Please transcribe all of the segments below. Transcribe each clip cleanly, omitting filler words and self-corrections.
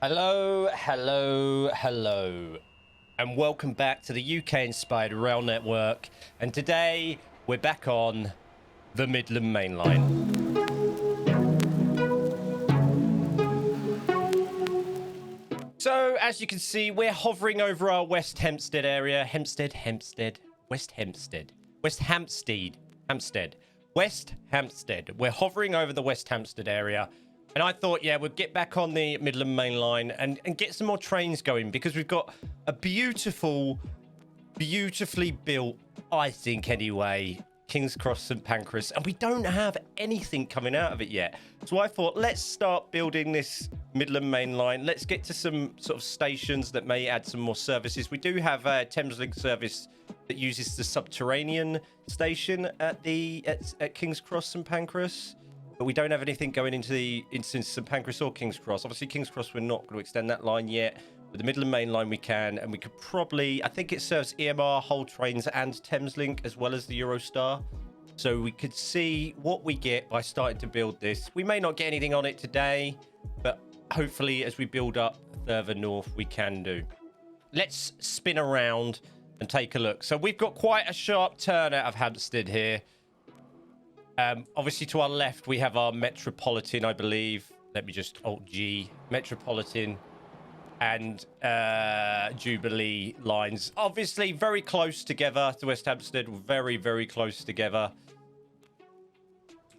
Hello, hello, hello, and welcome back to the UK-inspired rail network. And today we're back on the Midland Main Line. So, as you can see, we're hovering over our West Hampstead area. West Hampstead. We're hovering over the West Hampstead area. And I thought, yeah, we'd get back on the Midland Main Line and get some more trains going, because we've got a beautifully built, I think anyway, King's Cross St Pancras, and we don't have anything coming out of it yet. So I thought, let's start building this Midland Main Line. Let's get to some sort of stations that may add some more services. We do have a Thameslink service that uses the subterranean station at King's Cross St Pancras. But we don't have anything going into St Pancras or King's Cross. Obviously, King's Cross, we're not going to extend that line yet. But the Midland Main Line we can. And we could probably... I think it serves EMR, Hull Trains and Thameslink, as well as the Eurostar. So we could see what we get by starting to build this. We may not get anything on it today, but hopefully as we build up further north, we can do. Let's spin around and take a look. So we've got quite a sharp turn out of Hampstead here. Obviously, to our left, we have our Metropolitan, I believe. Let me just Alt-G. Metropolitan and Jubilee lines. Obviously, very close together to West Hampstead. Very, very close together.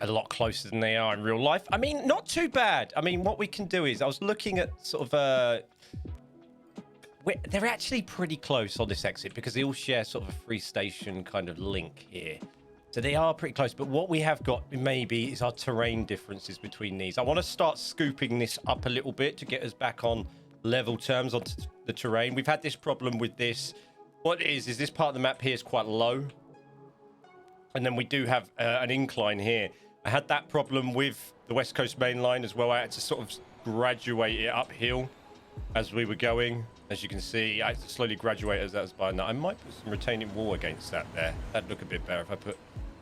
A lot closer than they are in real life. I mean, not too bad. I mean, what we can do is... I was looking at sort of... they're actually pretty close on this exit, because they all share sort of a free station kind of link here. So they are pretty close, but what we have got maybe is our terrain differences between these. I want to start scooping this up a little bit to get us back on level terms on the terrain. We've had this problem with this. What it is this part of the map here is quite low. And then we do have an incline here. I had that problem with the West Coast Main Line as well. I had to sort of graduate it uphill as we were going. As you can see, I had to slowly graduate as that was buying that. I might put some retaining wall against that there. That'd look a bit better if I put...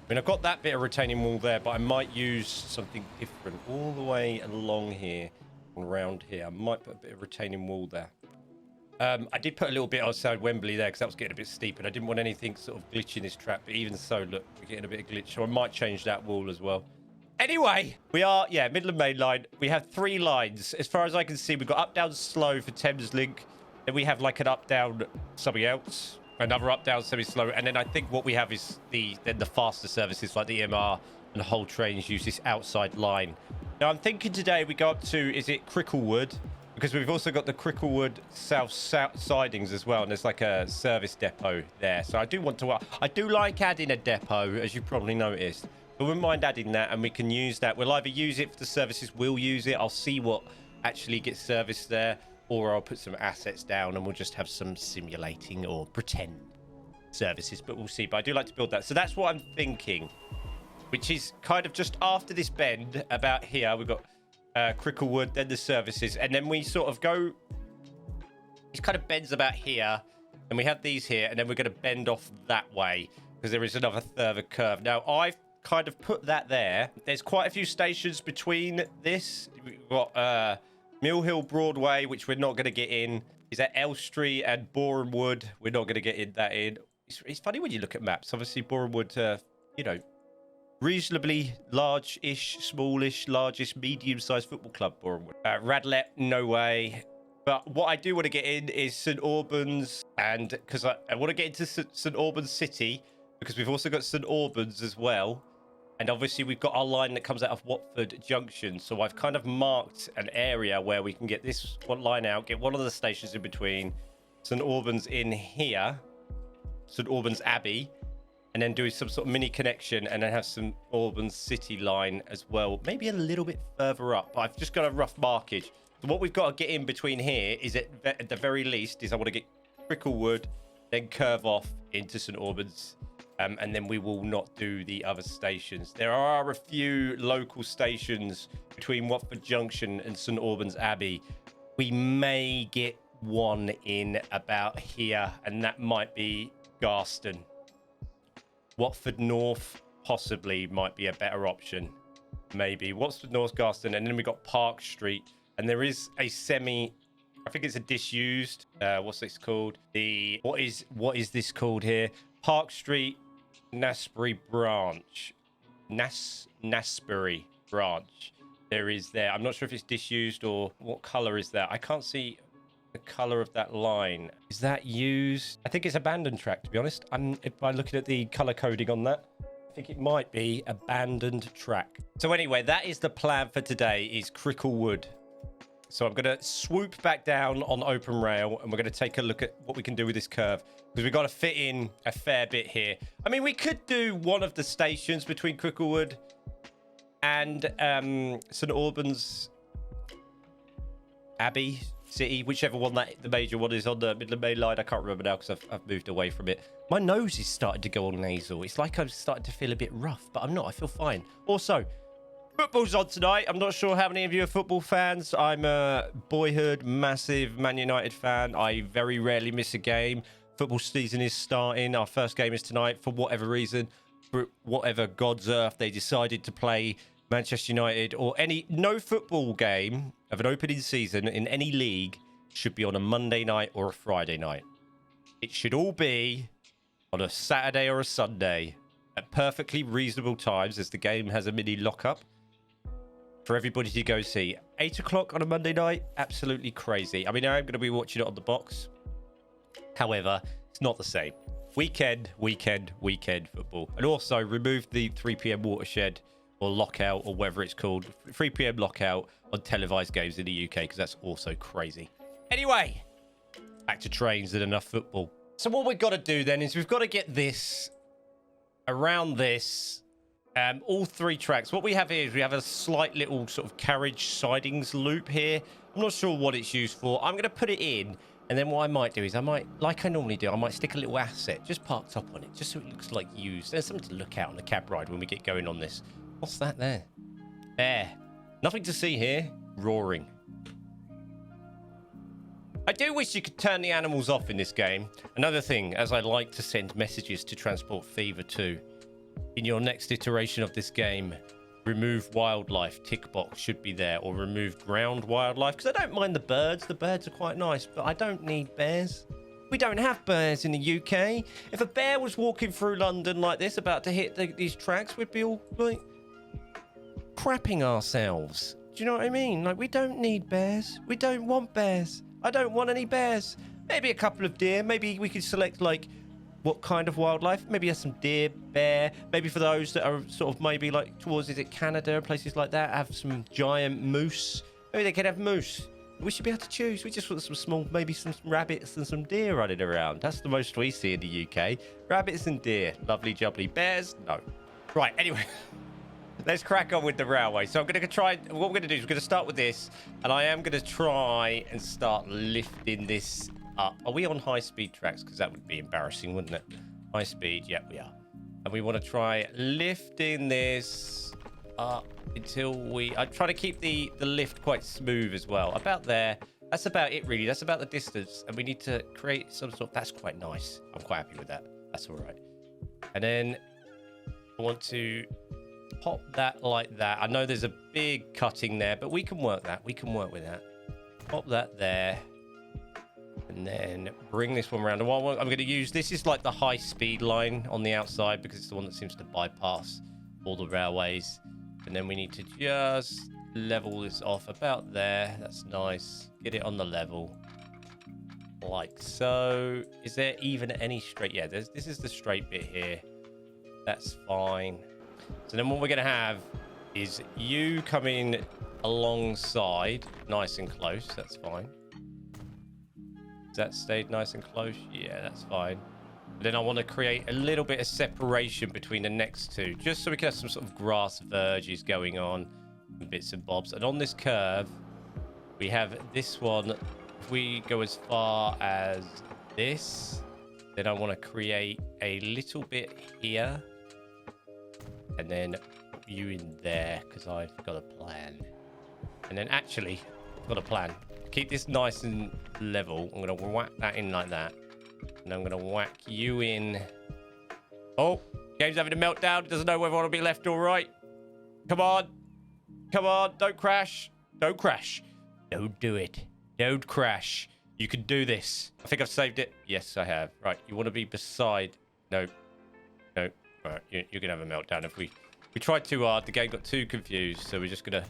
I mean, I've got that bit of retaining wall there, but I might use something different all the way along here and around here. I might put a bit of retaining wall there. I did put a little bit outside Wembley there because that was getting a bit steep, and I didn't want anything sort of glitching this track. But even so, look, we're getting a bit of glitch, so I might change that wall as well. Anyway, we are, yeah, Midland Main Line. We have 3 lines. As far as I can see, we've got up, down, slow for Thameslink. Then we have like an up, down, something else. Another up, down, semi-slow. And then I think what we have is the faster services like the EMR and Hull Trains use this outside line. Now, I'm thinking today we go up to, is it Cricklewood? Because we've also got the Cricklewood south sidings as well. And there's like a service depot there. So I do want to, I do like adding a depot, as you've probably noticed. But we wouldn't mind adding that, and we can use that. We'll either use it for the services, we'll use it. I'll see what actually gets serviced there. Or I'll put some assets down and we'll just have some simulating or pretend services, but we'll see. But I do like to build that. So that's what I'm thinking, which is kind of just after this bend about here. We've got Cricklewood, then the services, and then we sort of go... It kind of bends about here, and we have these here, and then we're going to bend off that way because there is another further curve. Now, I've kind of put that there. There's quite a few stations between this. We've got... Mill Hill Broadway, which we're not going to get in, is at Elstree and Borehamwood. We're not going to get that in. It's funny when you look at maps. Obviously, Borehamwood, you know, reasonably large-ish, smallish, largest, medium-sized football club, Borehamwood. Radlett, no way. But what I do want to get in is St Albans, and because I want to get into St Albans City, because we've also got St Albans as well. And obviously, we've got our line that comes out of Watford Junction. So I've kind of marked an area where we can get this one line out, get one of the stations in between, St Albans in here, St Albans Abbey, and then do some sort of mini connection, and then have St Albans City line as well. Maybe a little bit further up, but I've just got a rough markage. So what we've got to get in between here is, at the very least, is I want to get Cricklewood, then curve off into St Albans. And then we will not do the other stations. There are a few local stations between Watford Junction and St Albans Abbey. We may get one in about here, and that might be Garston. Watford North possibly might be a better option. Maybe. Watford North, Garston, and then we've got Park Street. And there is a semi I think it's a disused. What's this called? What is this called here? Park Street, Nasbury branch. Nasbury branch. There. I'm not sure if it's disused or what color is that. I can't see the color of that line. Is that used? I think it's abandoned track, to be honest. If I'm looking at the color coding on that, I think it might be abandoned track. So anyway, that is the plan for today, is Cricklewood. So I'm going to swoop back down on open rail, and we're going to take a look at what we can do with this curve, because we've got to fit in a fair bit here. I mean, we could do one of the stations between Cricklewood and St Albans Abbey City, whichever one the major one is on the Midland Main Line. I can't remember now because I've moved away from it. My nose is starting to go all nasal. It's like I'm starting to feel a bit rough, but I'm not. I feel fine. Also, football's on tonight. I'm not sure how many of you are football fans. I'm a boyhood massive Man United fan. I very rarely miss a game. Football season is starting. Our first game is tonight. For whatever reason, for whatever God's earth, they decided to play Manchester United, or no football game of an opening season in any league should be on a Monday night or a Friday night. It should all be on a Saturday or a Sunday at perfectly reasonable times, as the game has a mini lockup for everybody to go see. 8 o'clock on a Monday night, absolutely crazy. I mean, I'm going to be watching it on the box. However, it's not the same. Weekend football. And also remove the 3 p.m. watershed or lockout, or whatever it's called, 3 p.m. lockout on televised games in the UK, because that's also crazy. Anyway, back to trains and enough football. So what we've got to do then is we've got to get this around this, all 3 tracks. What we have here is we have a slight little sort of carriage sidings loop here. I'm not sure what it's used for. I'm going to put it in, and then what I might do is like I normally do, I might stick a little asset just parked up on it, just so it looks like used. There's something to look at on the cab ride when we get going on this. What's that there? There. Nothing to see here. Roaring. I do wish you could turn the animals off in this game. Another thing, as I like to send messages to Transport Fever 2, in your next iteration of this game, remove wildlife tick box should be there, or remove ground wildlife, because I don't mind the birds. The birds are quite nice, but I don't need bears. We don't have bears in the UK. If a bear was walking through London like this, about to hit these tracks, we'd be all like crapping ourselves. Do you know what I mean? Like, we don't need bears. We don't want bears. I don't want any bears. Maybe a couple of deer. Maybe we could select, like, what kind of wildlife. Maybe have some deer, bear. Maybe for those that are sort of maybe like towards, is it Canada, places like that, have some giant moose. Maybe they could have moose. We should be able to choose. We just want some small, maybe some rabbits and some deer running around. That's the most we see in the UK. Rabbits and deer. Lovely jubbly. Bears? No. Right, anyway. Let's crack on with the railway. So I'm going to try, what we're going to do is we're going to start with this, and I am going to try and start lifting this up. Are we on high-speed tracks? Because that would be embarrassing, wouldn't it? High speed, yeah, we are. And we want to try lifting this up until I try to keep the lift quite smooth as well. About there. That's about it, really. That's about the distance. And we need to create some sort of, that's quite nice. I'm quite happy with that. That's all right. And then I want to pop that like that. I know there's a big cutting there, but we can work that. We can work with that. Pop that there. And then bring this one around. And what I'm going to use, this is like the high speed line on the outside, because it's the one that seems to bypass all the railways. And then we need to just level this off about there. That's nice. Get it on the level. Like so. Is there even any straight? Yeah, this is the straight bit here. That's fine. So then what we're going to have is you coming alongside, nice and close. That's fine. Has that stayed nice and close? Yeah, that's fine. But then I want to create a little bit of separation between the next two, just so we can have some sort of grass verges going on, and bits and bobs. And on this curve, we have this one. If we go as far as this, then I want to create a little bit here. And then put you in there, because I've got a plan. And then actually, I've got a plan. Keep this nice and level. I'm going to whack that in like that. And I'm going to whack you in. Oh, game's having a meltdown. Doesn't know whether I want to be left or right. Come on. Come on. Don't crash. Don't crash. Don't do it. Don't crash. You can do this. I think I've saved it. Yes, I have. Right, you want to be beside... Nope. Nope. Right, you're going to have a meltdown. If we tried too hard, the game got too confused, so we're just going to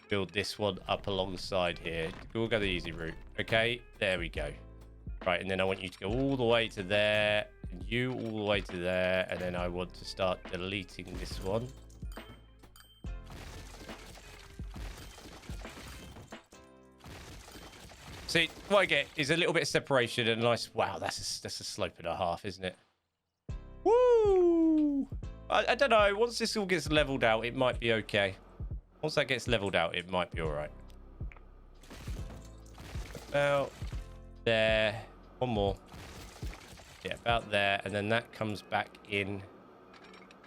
build this one up alongside here. We'll go the easy route. Okay, there we go. Right, and then I want you to go all the way to there, and you all the way to there, and then I want to start deleting this one. See, what I get is a little bit of separation and a nice... Wow, that's a slope and a half, isn't it? Woo! I don't know. Once this all gets leveled out, it might be okay. Once that gets leveled out, it might be all right. About there. One more. Yeah, about there. And then that comes back in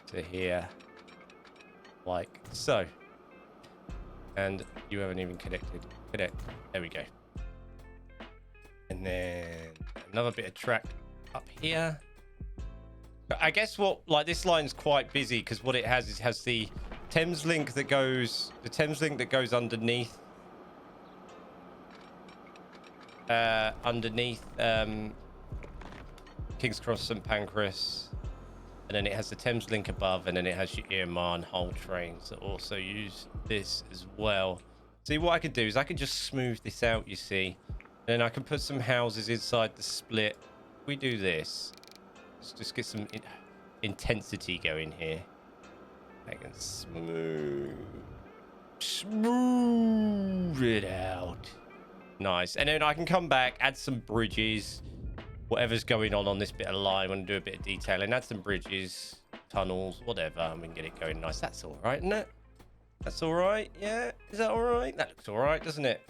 to here. Like so. And you haven't even connected. Connect. There we go. And then another bit of track up here. I guess what, like, this line's quite busy because what it has is the Thames link that goes, underneath King's Cross, St Pancras, and then it has the Thames link above, and then it has your Irma and Hull trains that also use this as well. See, what I could do is I can just smooth this out, you see. Then I can put some houses inside the split. We do this. Let's just get some intensity going here. I can smooth it out. Nice. And then I can come back, add some bridges. Whatever's going on this bit of line. I want to do a bit of detailing. Add some bridges, tunnels, whatever. And we can get it going nice. That's all right, isn't it? That's all right. Yeah. Is that all right? That looks all right, doesn't it?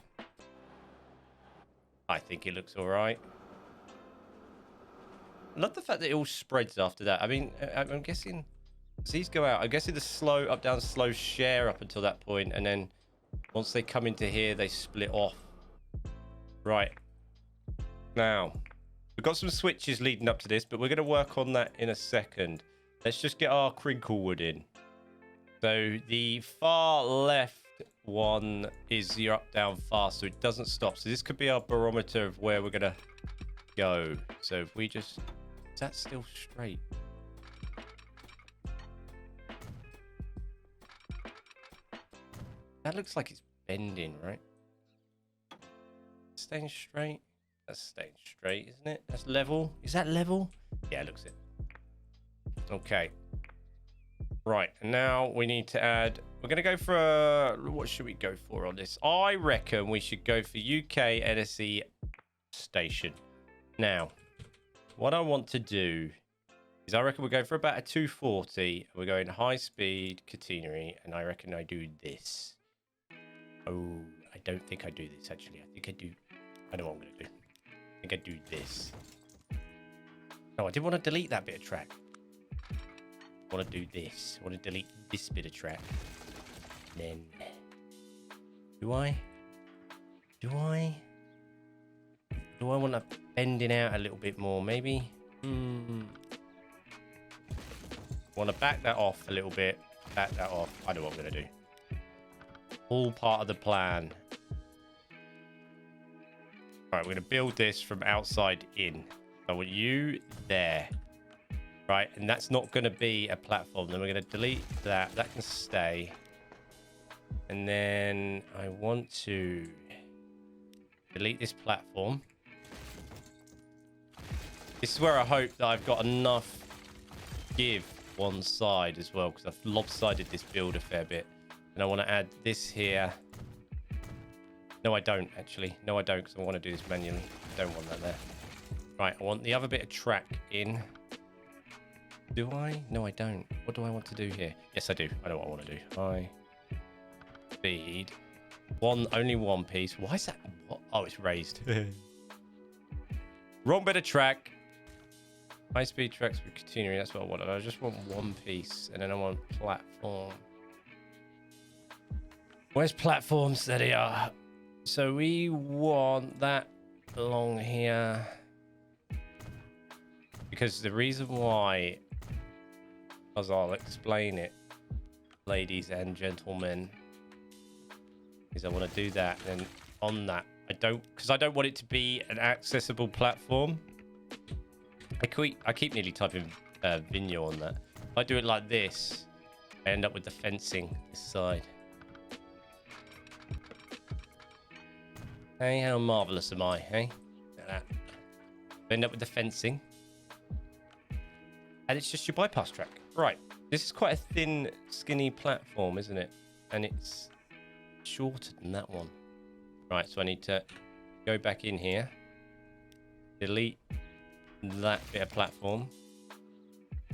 I think it looks all right. I love the fact that it all spreads after that. I mean, I'm guessing as these go out, I'm guessing the slow up, down, slow share up until that point, and then once they come into here, they split off. Right. Now, we've got some switches leading up to this, but we're going to work on that in a second. Let's just get our crinkle wood in. So the far left one is your up, down, fast, so it doesn't stop. So this could be our barometer of where we're going to go. So if we just... Is that still straight? That looks like it's bending, right? Staying straight? That's staying straight, isn't it? That's level. Is that level? Yeah, it looks it. Okay. Right, and now we need to add... We're going to go for... What should we go for on this? I reckon we should go for UK NSE station. Now, what I want to do is I reckon we're going for about a 240. We're going high speed catenary, and I reckon I do this. Oh, I don't think I do this, actually. I think I do... I know what I'm going to do. I think I do this. No, I didn't want to delete that bit of track. I want to do this. I want to delete this bit of track. Then... Do I want to bend it out a little bit more, maybe? Want to back that off a little bit. Back that off. I know what I'm going to do. All part of the plan. Right, we're going to build this from outside in. I want you there. Right, and that's not going to be a platform. Then we're going to delete that. That can stay. And then I want to delete this platform. This is where I hope that I've got enough give one side as well, because I've lopsided this build a fair bit. And I want to add this here. No, I don't, actually. No, I don't, because I want to do this manually. I don't want that there. Right, I want the other bit of track in. Do I? No, I don't. What do I want to do here? Yes, I do. I know what I want to do. High speed. Only one piece. Why is that? What? Oh, it's raised. Wrong bit of track. High speed tracks with continuing. That's what I wanted. I just want one piece, and then I want platform. Where's platforms? There they are. So we want that along here, because the reason why, as I'll explain it, ladies and gentlemen, is I want to do that. And then on that, because I don't want it to be an accessible platform. I keep nearly typing Vigno on that. If I do it like this, I end up with the fencing this side. Hey, how marvelous am I, hey? Look at that. I end up with the fencing. And it's just your bypass track. Right. This is quite a thin, skinny platform, isn't it? And it's shorter than that one. Right, so I need to go back in here. Delete that bit of platform.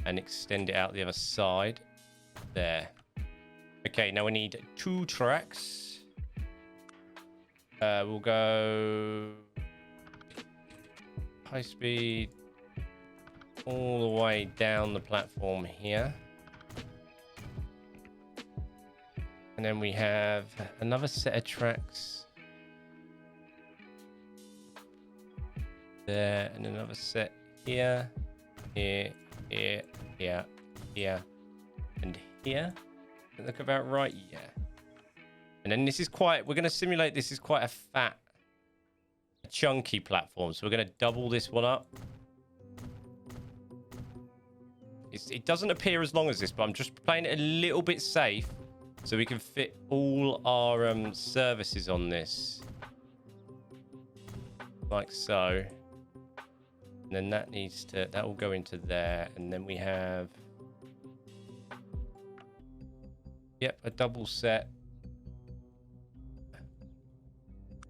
And extend it out the other side. There. Okay, now we need 2 tracks. We'll go high speed all the way down the platform here. And then we have another set of tracks there, and another set here, here, here, here, here, and here. Does that look about right? Yeah. And then this is we're going to simulate this is quite a fat, chunky platform. So we're going to double this one up. It doesn't appear as long as this, but I'm just playing it a little bit safe so we can fit all our services on this. Like so. And then that will go into there. And then we have, yep, a double set.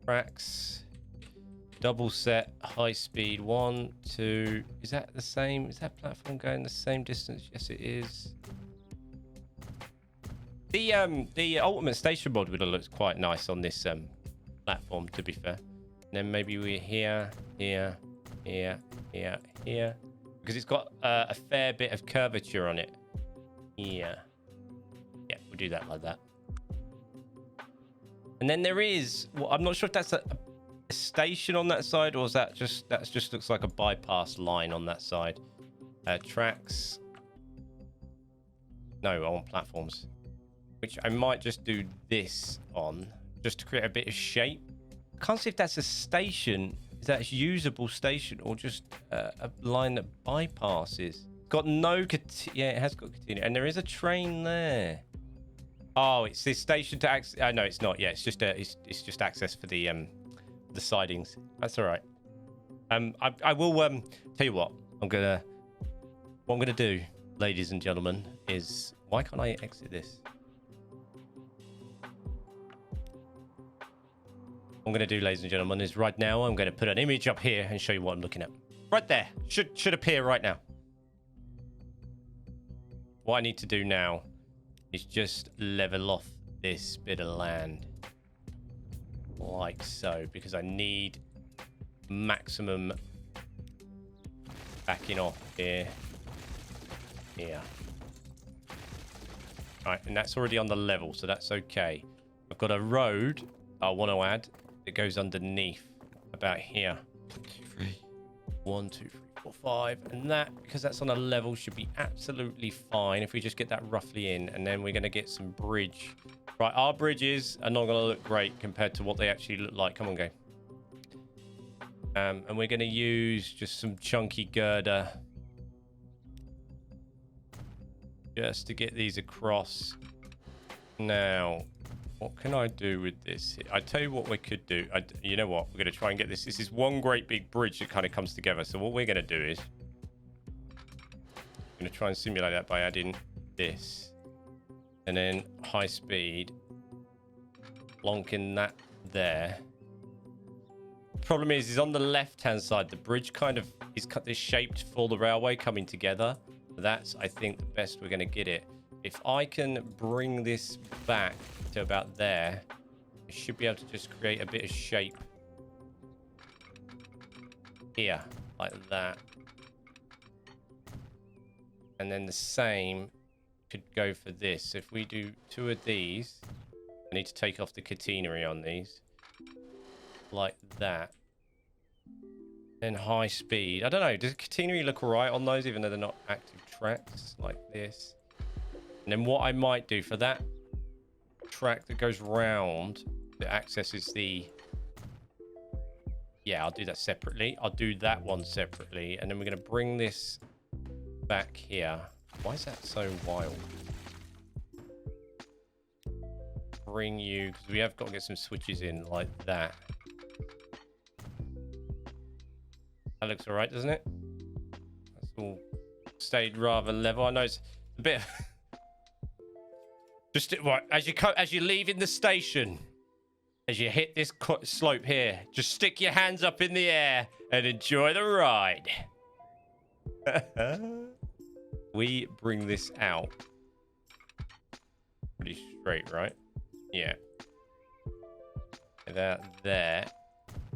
Tracks, double set, high speed, 1, 2. Is that the same? Is that platform going the same distance? Yes, it is. The ultimate station mod would have looked quite nice on this platform, to be fair. And then maybe we're here, here, here, here, here, because it's got a fair bit of curvature on it. Yeah, we'll do that like that. And then there is, well, I'm not sure if that's a station on that side, or is that just looks like a bypass line on that side. Tracks. No, I want platforms, which I might just do this on, just to create a bit of shape. I can't see if that's a station. Is that a usable station, or just a line that bypasses? Got no, yeah, it has got continue, and there is a train there. Oh, it's this station to access. No, it's not. Yeah, it's just access for the sidings. That's all right. I will tell you what I'm gonna do, ladies and gentlemen, is why can't I exit this? What I'm gonna do, ladies and gentlemen, is right now I'm gonna put an image up here and show you what I'm looking at. Right there, should appear right now. What I need to do now is just level off this bit of land like so, because I need maximum backing off here. Right, and that's already on the level, so that's okay. I've got a road I want to add that goes underneath about here. 1, 2, 3. 1, 2, 3, 4, 5, and that, because that's on a level, should be absolutely fine if we just get that roughly in. And then we're going to get some bridge. Right, our bridges are not going to look great compared to what they actually look like. Come on, go. And we're going to use just some chunky girder just to get these across. Now, what can I do with this? I tell you what we could do. You know what? We're going to try and get this. This is one great big bridge that kind of comes together. So what we're going to do is I'm going to try and simulate that by adding this. And then high speed. Plonking that there. Problem is on the left-hand side, the bridge kind of is shaped for the railway coming together. That's, I think, the best we're going to get it. If I can bring this back to about there, I should be able to just create a bit of shape here, like that. And then the same could go for this. So if we do 2 of these, I need to take off the catenary on these, like that. Then high speed. I don't know, does catenary look alright on those, even though they're not active tracks, like this? And then what I might do for that track that goes round, that accesses the... Yeah, I'll do that separately. I'll do that one separately. And then we're going to bring this back here. Why is that so wild? Bring you... Because we have got to get some switches in like that. That looks all right, doesn't it? That's all stayed rather level. I know it's a bit... Just right, as you're leaving the station... As you hit this slope here, just stick your hands up in the air and enjoy the ride. We bring this out. Pretty straight, right? Yeah. That there.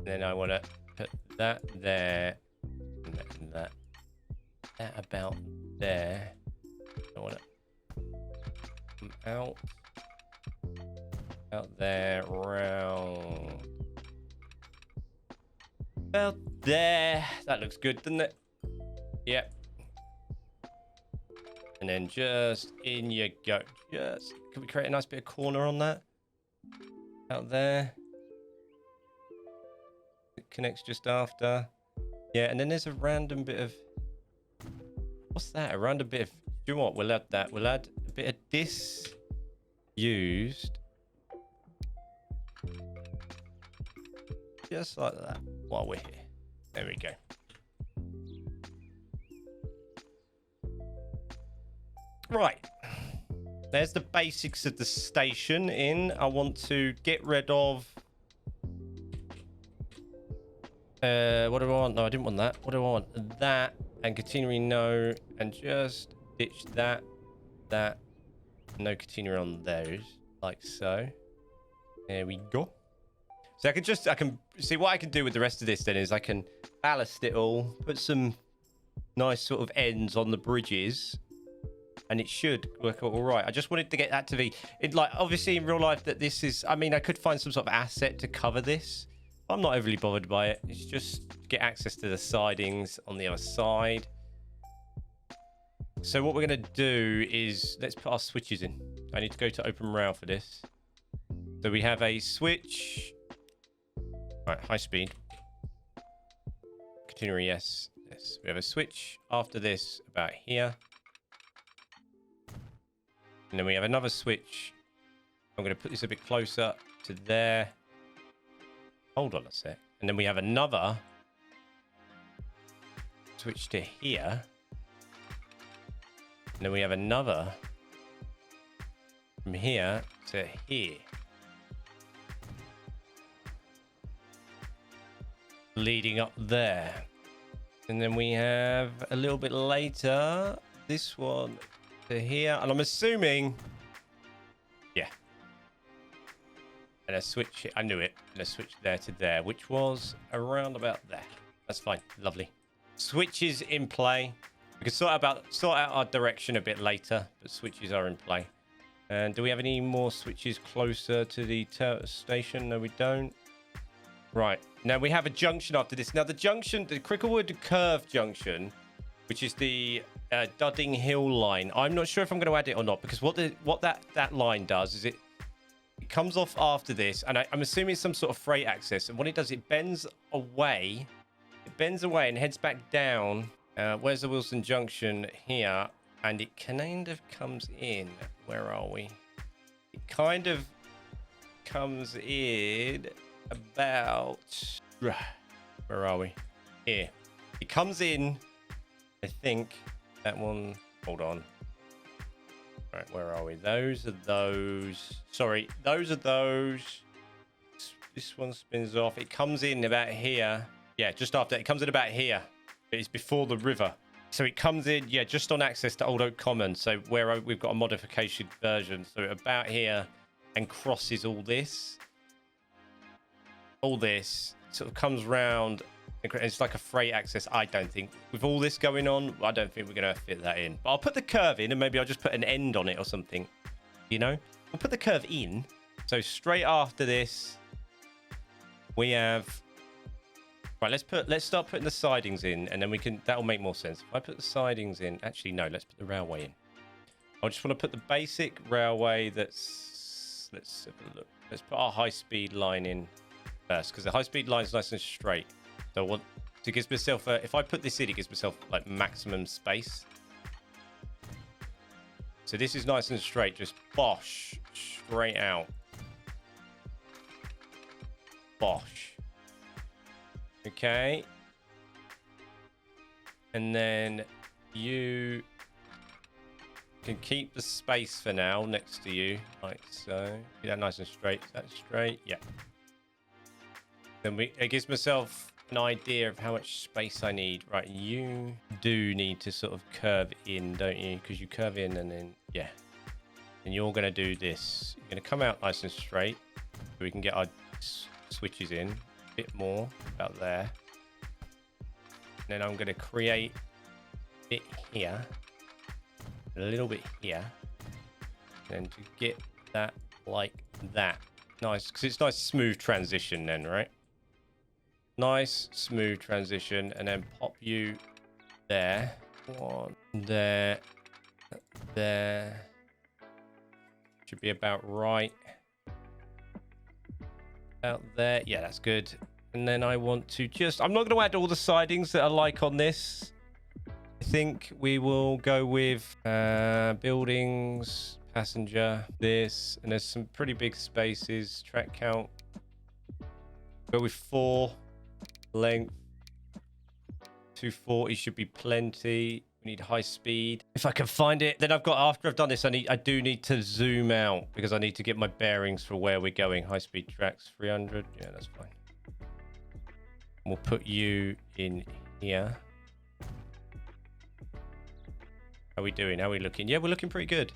Then I want to put that there. And that about there. I want to come out there, round about there. That looks good, doesn't it? Yep. And then just in you go. Just can we create a nice bit of corner on that? Out there. It connects just after. Yeah, and then there's a random bit of... What's that? A random bit of... Do you know what? We'll add that. We'll add a bit of disused. Just like that while we're here. There we go. Right. There's the basics of the station in. I want to get rid of... what do I want? No, I didn't want that. What do I want? That and catenary no. And just ditch that. That. No catenary on those. Like so. There we go. So I can see what I can do with the rest of this then is I can ballast it all, put some nice sort of ends on the bridges, and it should work all right. I just wanted to get that to be, like, obviously in real life that this is, I mean, I could find some sort of asset to cover this. I'm not overly bothered by it. It's just get access to the sidings on the other side. So what we're going to do is, let's put our switches in. I need to go to open rail for this. So we have a switch... Right, high speed. Catenary, yes. Yes. We have a switch after this about here. And then we have another switch. I'm going to put this a bit closer to there. Hold on a sec. And then we have another switch to here. And then we have another from here to here. Leading up there. And then we have a little bit later this one to here, and I'm assuming, yeah, and a switch, I knew it, and a switch there to there, which was around about there. That's fine. Lovely. Switches in play. We can sort out our direction a bit later, but switches are in play. And do we have any more switches closer to the station? No, we don't. Right. Now we have a junction after this. Now the junction, the Cricklewood Curve junction, which is the Dudding Hill line. I'm not sure if I'm going to add it or not, because what that line does is it comes off after this, and I'm assuming it's some sort of freight access. And what it does, it bends away. It bends away and heads back down. Where's the Wilson Junction? Here. And it kind of comes in. Where are we? It kind of comes in about... Where are we? Here. It comes in, I think, that one... Hold on. Right, where are we? Those are those. Sorry, those are those. This one spins off. It comes in about here. Yeah, just after. It comes in about here. It's before the river. So it comes in, yeah, just on access to Old Oak Common. So where we've got a modification version. So about here and crosses all this. All this sort of comes round. It's like a freight access. I don't think, with all this going on, I don't think we're going to fit that in. But I'll put the curve in, and maybe I'll just put an end on it or something. You know? We'll put the curve in. So straight after this, we have... Right, let's start putting the sidings in, and then we can... That'll make more sense. If I put the sidings in... Actually, no, let's put the railway in. I just want to put the basic railway that's Let's have a look. Let's put our high-speed line in first, because the high-speed line is nice and straight. So I want to give myself a... If I put this in, it gives myself like maximum space. So this is nice and straight. Just bosh. Straight out. Bosh. Okay. And then you can keep the space for now next to you, like so. Get that nice and straight. Is that straight? Yeah. Then it gives myself an idea of how much space I need. Right, you do need to sort of curve in, don't you? Because you curve in and then, yeah. And you're going to do this. You're going to come out nice and straight so we can get our switches in. A bit more, about there. And then I'm going to create a bit here. A little bit here. And to get that like that. Nice, because it's nice smooth transition then, right? Nice smooth transition, and then pop you there. One there. There. Should be about right. Out there. Yeah, that's good. And then I want to just... I'm not going to add all the sidings that I like on this. I think we will go with buildings, passenger, this. And there's some pretty big spaces. Track count. Go with 4. Length. 240 should be plenty. We need high speed. If I can find it. Then I've got... After I've done this, I do need to zoom out. Because I need to get my bearings for where we're going. High speed tracks. 300. Yeah, that's fine. We'll put you in here. How are we doing? How are we looking? Yeah, we're looking pretty good.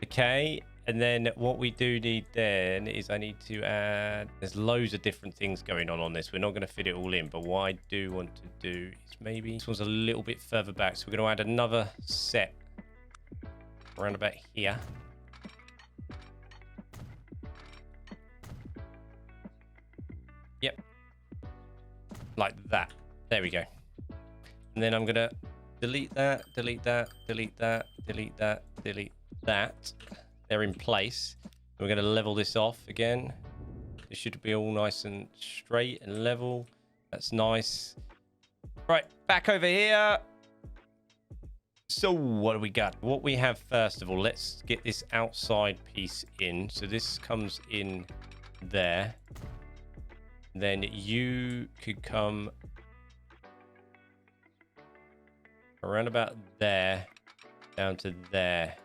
Okay. And then what we do need then is I need to add... There's loads of different things going on this. We're not going to fit it all in. But what I do want to do is maybe... This one's a little bit further back. So we're going to add another set around about here. Yep. Like that. There we go. And then I'm going to delete that, delete that, delete that, delete that, delete that. They're in place. We're going to level this off again. It should be all nice and straight and level. That's nice. Right, back over here. So what do we got? What we have first of all, let's get this outside piece in. So this comes in there. Then you could come around about there down to there.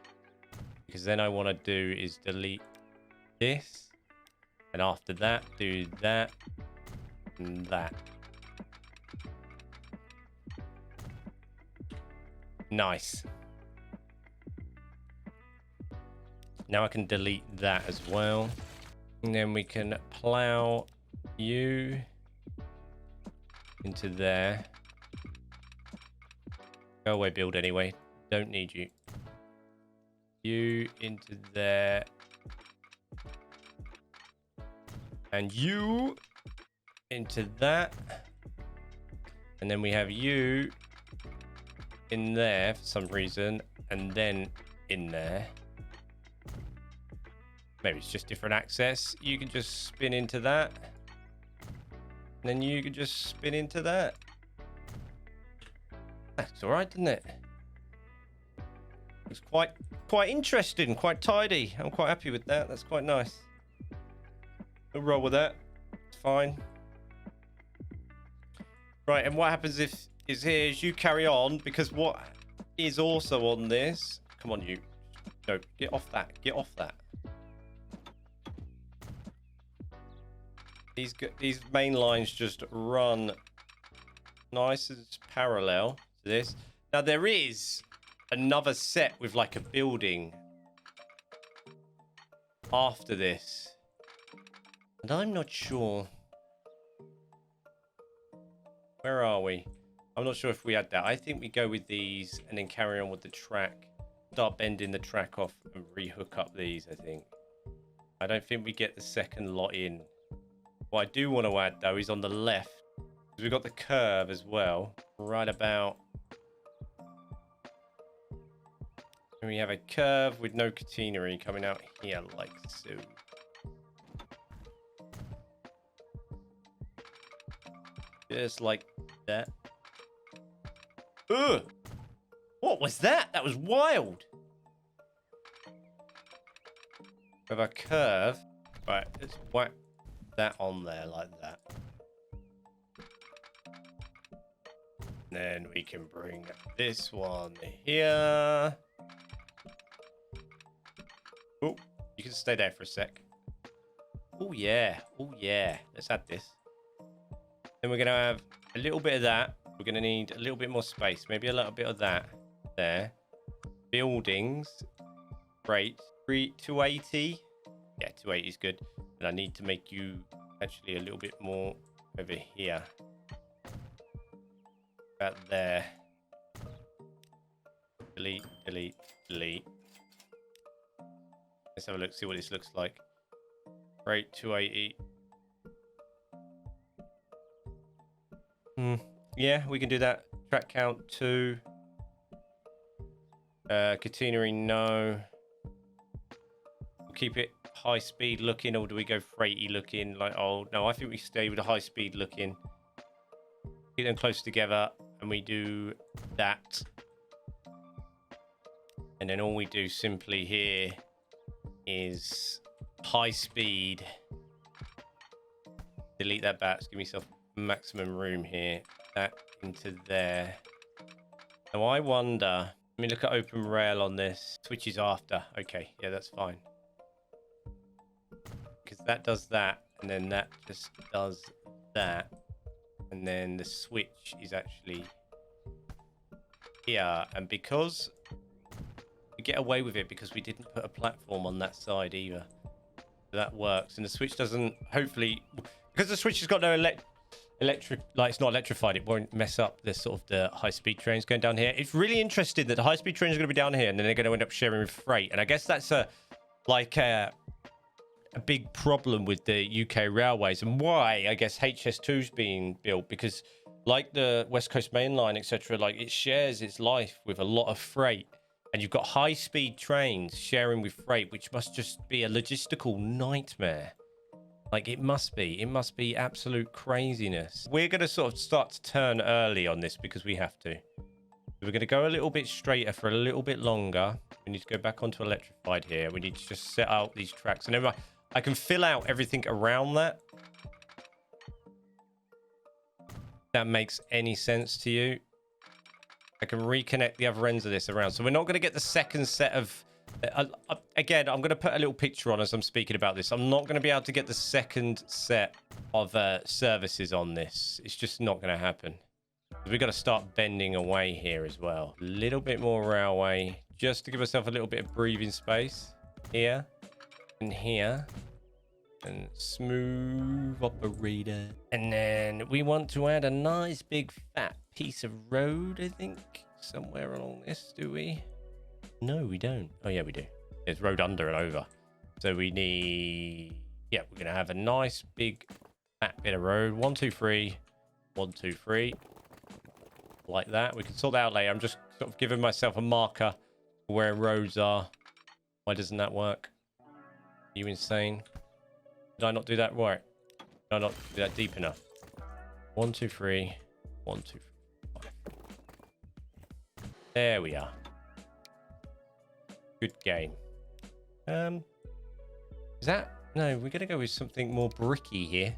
Because then I want to do is delete this. And after that, do that and that. Nice. Now I can delete that as well. And then we can plow you into there. Go away, build anyway. Don't need you. You into there. And you into that. And then we have you in there for some reason. And then in there. Maybe it's just different access. You can just spin into that. And then you can just spin into that. That's all right, doesn't it? It's quite interesting, quite tidy. I'm quite happy with that. That's quite nice. We'll roll with that. It's fine. Right, and what happens is you carry on, because what is also on this... Come on, you. No, get off that. Get off that. These main lines just run nice and parallel to this. Now, there is another set with like a building after this. And I'm not sure. Where are we? I'm not sure if we had that. I think we go with these and then carry on with the track. Start bending the track off and rehook up these, I think. I don't think we get the second lot in. What I do want to add, though, is on the left. Because we've got the curve as well. Right about And we have a curve with no catenary coming out here like so. Just like that. Ugh! What was that? That was wild. We have a curve. Right, let's whack that on there like that. Then we can bring this one here. Oh, you can stay there for a sec. Oh yeah, oh yeah. Let's add this. Then we're gonna have a little bit of that. We're gonna need a little bit more space. Maybe a little bit of that there. Buildings. Great. 280. Yeah, 280 is good. And I need to make you actually a little bit more over here. About there. Delete, delete, delete. Let's have a look, see what this looks like. Great, 280. Yeah, we can do that. Track count 2. Catenary, no. We'll keep it high speed looking, or do we go freighty looking? Like, oh, no, I think we stay with the high speed looking. Keep them close together, and we do that. And then all we do simply here is high speed. Delete that back. Give myself maximum room here. That into there. Now I wonder. Let me look at open rail on this. Switches after. Okay, yeah, that's fine. Because that does that, and then that just does that, and then the switch is actually here. And because we get away with it because we didn't put a platform on that side either, so that works. And the switch doesn't, hopefully, because the switch has got no electric, like it's not electrified, it won't mess up the sort of the high-speed trains going down here. It's really interesting that the high-speed trains are going to be down here, and then they're going to end up sharing with freight. And I guess that's a big problem with the UK railways, and why I guess HS2 is being built, because like the West Coast Main Line, etc., like it shares its life with a lot of freight, and you've got high-speed trains sharing with freight, which must just be a logistical nightmare. Like it must be absolute craziness. We're going to sort of start to turn early on this because we have to. We're going to go a little bit straighter for a little bit longer. We need to go back onto electrified here. We need to just set out these tracks, and then I can fill out everything around that. That makes any sense to you? I can reconnect the other ends of this around. So we're not going to get the second set of... again, I'm going to put a little picture on as I'm speaking about this. I'm not going to be able to get the second set of services on this. It's just not going to happen. We've got to start bending away here as well. A little bit more railway, just to give ourselves a little bit of breathing space. Here and here. And smooth operator. And then we want to add a nice big fat piece of road, I think. Somewhere along this, do we? No, we don't. Oh, yeah, we do. There's road under and over. So we need... Yeah, we're going to have a nice big fat bit of road. 1, 2, 3. 1, 2, 3. Like that. We can sort that out later. I'm just sort of giving myself a marker where roads are. Why doesn't that work? Are you insane? Did I not do that right? Did I not do that deep enough? 1, 2, 3. 1, 2, 3, 5. There we are. Good game. Is that... No, we're going to go with something more bricky here.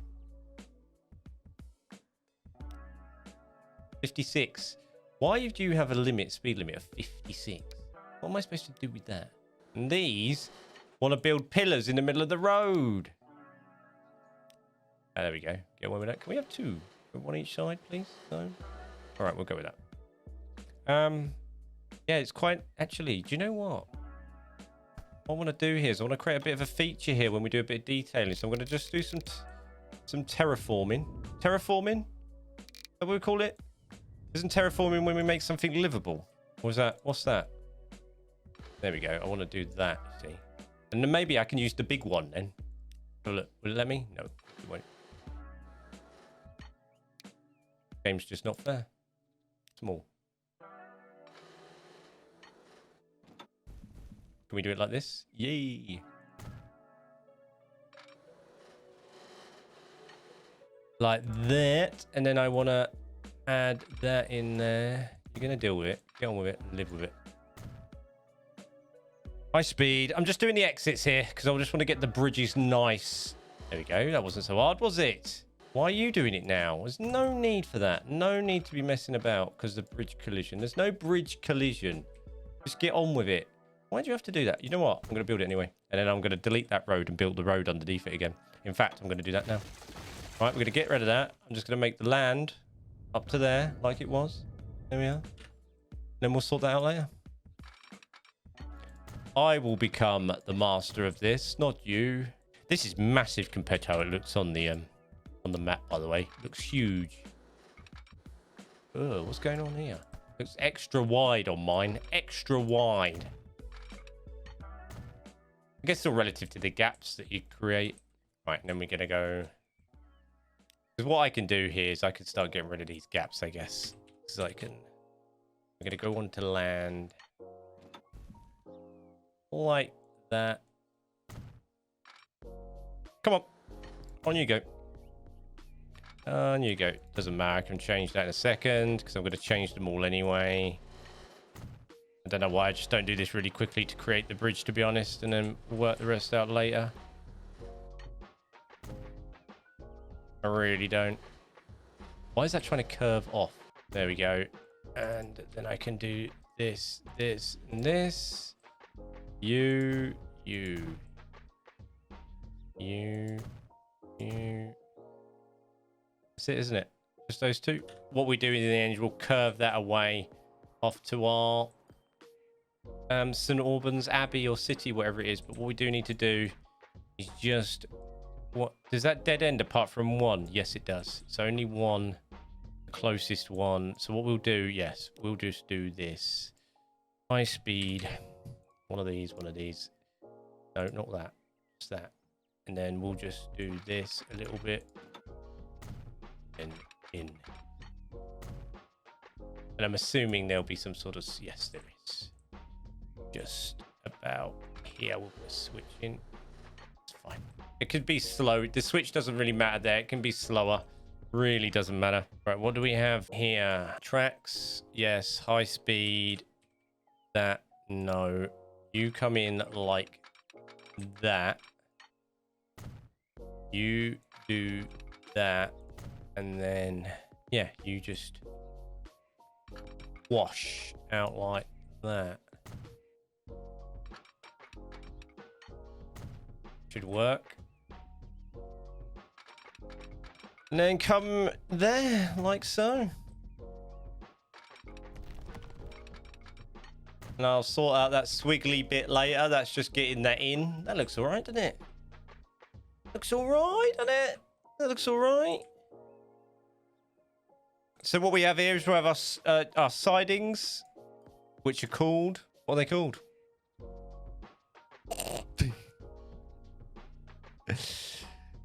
56. Why do you have a speed limit of 56? What am I supposed to do with that? And these want to build pillars in the middle of the road. Oh, there we go. Get away with that. Can we have 2? One each side, please? No? All right, we'll go with that. Yeah, it's quite... Actually, do you know what? What I want to do here is I want to create a bit of a feature here when we do a bit of detailing. So I'm going to just do some terraforming. Terraforming? Is that what we call it? Isn't terraforming when we make something livable? Or is that... What's that? There we go. I want to do that, you see. And then maybe I can use the big one then. Will it let me? No, it won't. Game's just not fair. Small. Can we do it like this? Yay. Like that. And then I want to add that in there. You're going to deal with it. Get on with it and live with it. High speed. I'm just doing the exits here because I just want to get the bridges nice. There we go. That wasn't so hard, was it? Why are you doing it now? There's no need for that. No need to be messing about because of the bridge collision. There's no bridge collision. Just get on with it. Why do you have to do that? You know what? I'm going to build it anyway. And then I'm going to delete that road and build the road underneath it again. In fact, I'm going to do that now. All right, we're going to get rid of that. I'm just going to make the land up to there like it was. There we are. Then we'll sort that out later. I will become the master of this, not you. This is massive compared to how it looks on the map, by the way. It looks huge. Oh, what's going on here? Looks extra wide on mine. Extra wide. I guess still relative to the gaps that you create. Right, and then we're going to go... Because what I can do here is I can start getting rid of these gaps, I guess. So I can... I'm going to go onto land. Like that. Come on. On you go. On you go. Doesn't matter. I can change that in a second because I'm going to change them all anyway. I don't know why. I just don't do this really quickly to create the bridge, to be honest, and then work the rest out later. I really don't. Why is that trying to curve off? There we go. And then I can do this, this, and this. You. That's it, isn't it? Just those two. What we do in the end, we'll curve that away off to our St. Albans Abbey or city, whatever it is. But what we do need to do is just... What does that dead end apart from one? Yes, it does. It's only one, the closest one. So what we'll do, yes, we'll just do this. High speed. One of these. No, not that. Just that. And then we'll just do this a little bit. And in. And I'm assuming there'll be some sort of... Yes, there is. Just about here. We'll put a switch in. It's fine. It could be slow. The switch doesn't really matter there. It can be slower. Really doesn't matter. Right, what do we have here? Tracks. Yes. High speed. That. No. You come in like that. You do that. And then, yeah, you just wash out like that. Should work. And then come there, like so. And I'll sort out that squiggly bit later. That's just getting that in. That looks all right, doesn't it? Looks all right, doesn't it? That looks all right. So what we have here is we have our sidings, which are called... What are they called?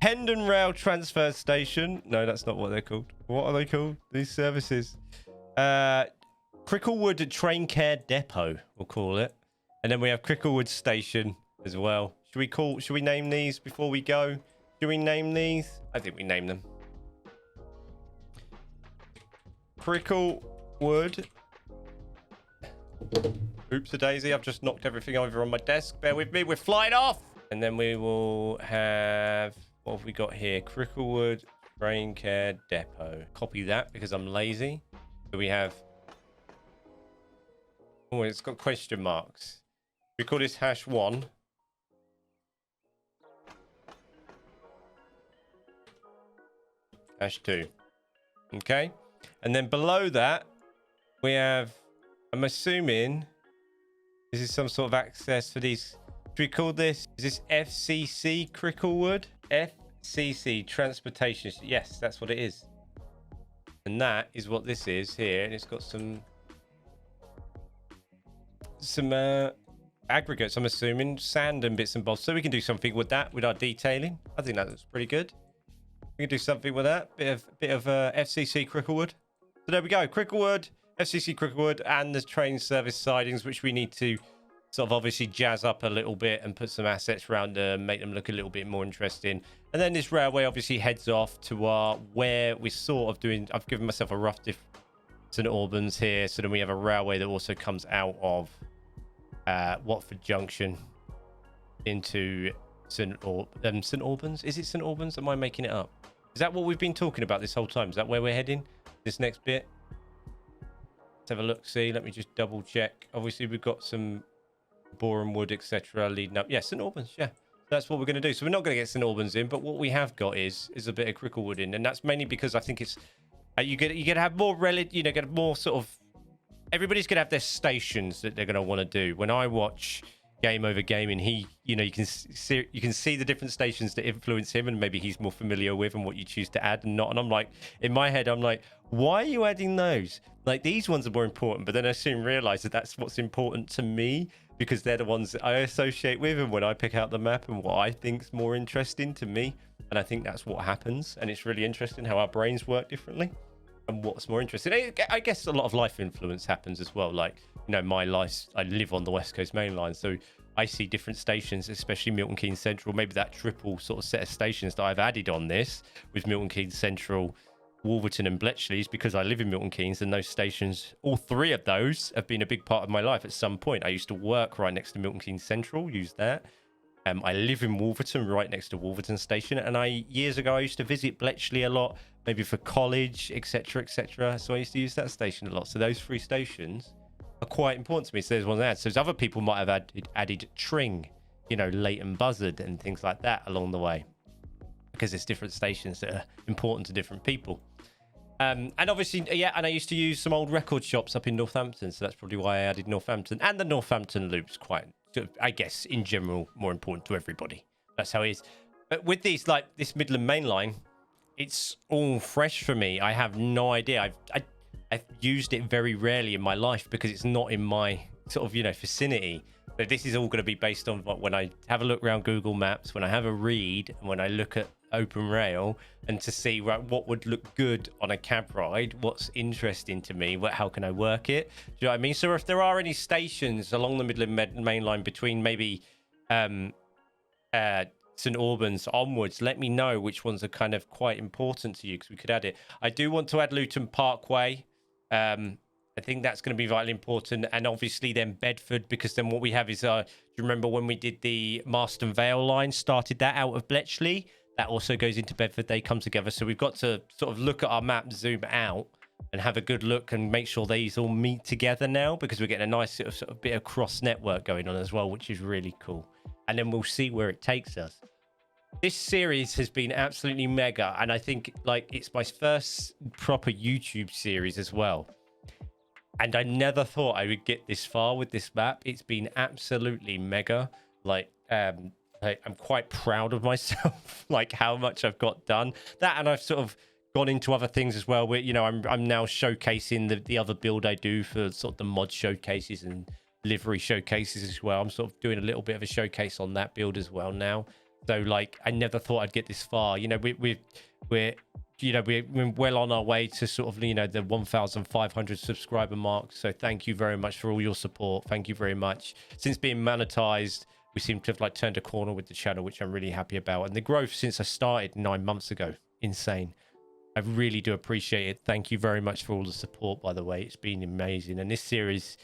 Hendon Rail Transfer Station. No, that's not what they're called. What are they called? These services. Cricklewood Train Care Depot, we'll call it. And then we have Cricklewood Station as well. Should we name these before we go? Should we name these? I think we name them. Cricklewood. Oops a daisy. I've just knocked everything over on my desk. Bear with me. We're flying off. And then we will have... What have we got here? Cricklewood Train Care Depot. Copy that because I'm lazy. So we have... Oh, it's got question marks. We call this #1. #2. Okay. And then below that, we have, I'm assuming, this is some sort of access for these. Should we call this, is this FCC Cricklewood? FCC Transportation. Yes, that's what it is. And that is what this is here. And it's got some aggregates, I'm assuming, sand and bits and bobs. So we can do something with that, with our detailing. I think that looks pretty good. We can do something with that. Bit of FCC Cricklewood. So there we go. Cricklewood, FCC Cricklewood, and the train service sidings, which we need to sort of obviously jazz up a little bit and put some assets around them, make them look a little bit more interesting. And then this railway obviously heads off to where we're sort of doing, I've given myself a rough St Albans here. So then we have a railway that also comes out of Watford Junction into St Albans. Is it St Albans? Am I making it up? Is that what we've been talking about this whole time? Is that where we're heading? This next bit? Let's have a look. See, let me just double check. Obviously, we've got some Boreham Wood, etc. leading up. Yeah, St Albans. Yeah, that's what we're going to do. So we're not going to get St Albans in, but what we have got is a bit of Cricklewood in, and that's mainly because I think it's you get to have more get more sort of. Everybody's going to have their stations that they're going to want to do. When I watch Game Over Gaming, you can see the different stations that influence him, and maybe he's more familiar with, and what you choose to add and not. And I'm like, in my head, I'm like, why are you adding those? Like, these ones are more important. But then I soon realized that that's what's important to me, because they're the ones that I associate with, and when I pick out the map and what I think's more interesting to me. And I think that's what happens. And it's really interesting how our brains work differently and what's more interesting. I guess a lot of life influence happens as well. Like, my life, I live on the West Coast Main Line, so I see different stations, especially Milton Keynes Central. Maybe that triple sort of set of stations that I've added on this with Milton Keynes Central, Wolverton and Bletchley's, because I live in Milton Keynes, and those stations, all three of those have been a big part of my life at some point. I used to work right next to Milton Keynes Central, use that. I live in Wolverton, right next to Wolverton Station, and years ago I used to visit Bletchley a lot, maybe for college, etc., etc. So I used to use that station a lot. So those three stations are quite important to me. So there's one there. So other people might have added Tring, Leighton Buzzard and things like that along the way, because there's different stations that are important to different people. And obviously, yeah, and I used to use some old record shops up in Northampton, so that's probably why I added Northampton. And the Northampton Loop's quite, I guess, in general, more important to everybody. That's how it is. But with these, like this Midland Main Line, it's all fresh for me. I have no idea. I've used it very rarely in my life because it's not in my sort of, vicinity. So this is all going to be based on when I have a look around Google Maps, when I have a read, and when I look at Open Rail, and to see what would look good on a cab ride, what's interesting to me, how can I work it? Do you know what I mean? So if there are any stations along the Midland Main Line between maybe St Albans onwards, let me know which ones are kind of quite important to you, because we could add it. I do want to add Luton Parkway. I think that's going to be vitally important, and obviously then Bedford, because then what we have is, do you remember when we did the Marston Vale line, started that out of Bletchley? That also goes into Bedford. They come together. So we've got to sort of look at our map, zoom out, and have a good look and make sure these all meet together now, because we're getting a nice sort of bit of cross network going on as well, which is really cool. And then we'll see where it takes us. This series has been absolutely mega, and I think it's my first proper YouTube series as well. And I never thought I would get this far with this map. It's been absolutely mega. I'm quite proud of myself, like how much I've got done. That, and I've sort of gone into other things as well. Where I'm now showcasing the other build I do for sort of the mod showcases and livery showcases as well. I'm sort of doing a little bit of a showcase on that build as well now. So I never thought I'd get this far. We're well on our way to sort of, the 1,500 subscriber mark. So thank you very much for all your support. Thank you very much. Since being monetized, we seem to have turned a corner with the channel, which I'm really happy about. And the growth since I started 9 months ago, insane. I really do appreciate it. Thank you very much for all the support, by the way. It's been amazing. And this series,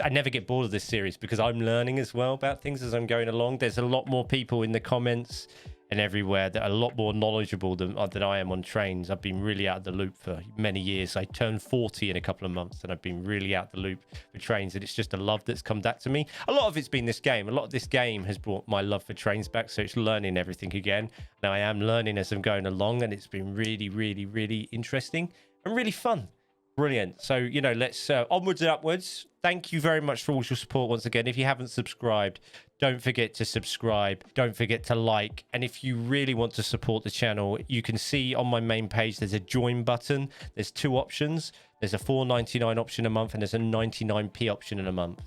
I never get bored of this series because I'm learning as well about things as I'm going along. There's a lot more people in the comments and everywhere that are a lot more knowledgeable than I am on trains. I've been really out of the loop for many years. I turned 40 in a couple of months, and I've been really out of the loop for trains, and it's just a love that's come back to me. A lot of it's been this game. A lot of this game has brought my love for trains back, so it's learning everything again. Now I am learning as I'm going along, and it's been really, really, really interesting and really fun. Brilliant. So, let's onwards and upwards. Thank you very much for all your support once again. If you haven't subscribed, don't forget to subscribe. Don't forget to like. And if you really want to support the channel, you can see on my main page, there's a join button. There's two options. There's a $4.99 option a month, and there's a 99p option in a month.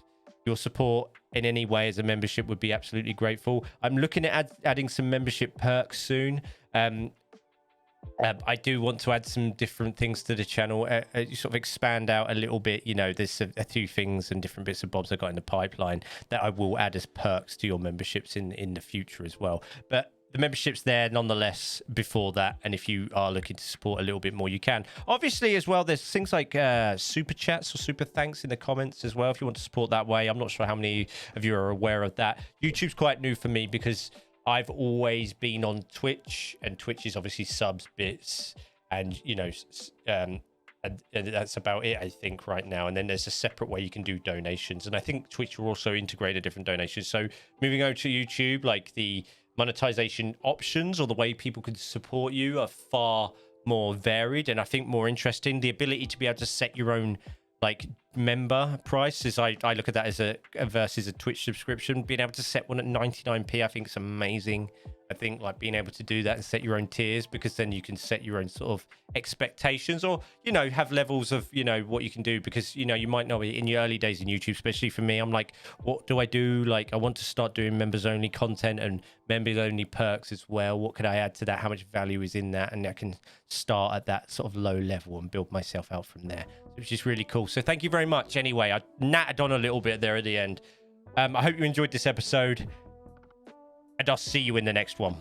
Your support in any way as a membership would be absolutely grateful. I'm looking at adding some membership perks soon. I do want to add some different things to the channel, sort of expand out a little bit. You know, there's a few things and different bits and bobs I got in the pipeline that I will add as perks to your memberships in the future as well. But the membership's there nonetheless before that, and if you are looking to support a little bit more, you can. Obviously, as well, there's things like super chats or super thanks in the comments as well if you want to support that way. I'm not sure how many of you are aware of that. YouTube's quite new for me because I've always been on Twitch, and Twitch is obviously subs, bits, and, you know, and that's about it, I think, right now. And then there's a separate way you can do donations. And I think Twitch will also integrate a different donations. So moving over to YouTube, like the monetization options or the way people can support you are far more varied and I think more interesting. The ability to be able to set your own like member price is I look at that as a versus a Twitch subscription. Being able to set one at 99p, I think is amazing. I think like being able to do that and set your own tiers, because then you can set your own sort of expectations, or, you know, have levels of, you know, what you can do, because, you know, you might know in your early days in YouTube, especially for me, I'm like, what do I do? Like, I want to start doing members only content and members only perks as well. What could I add to that? How much value is in that? And I can start at that sort of low level and build myself out from there, which is really cool. So thank you very much. Anyway, I nattered on a little bit there at the end. I hope you enjoyed this episode, and I'll see you in the next one.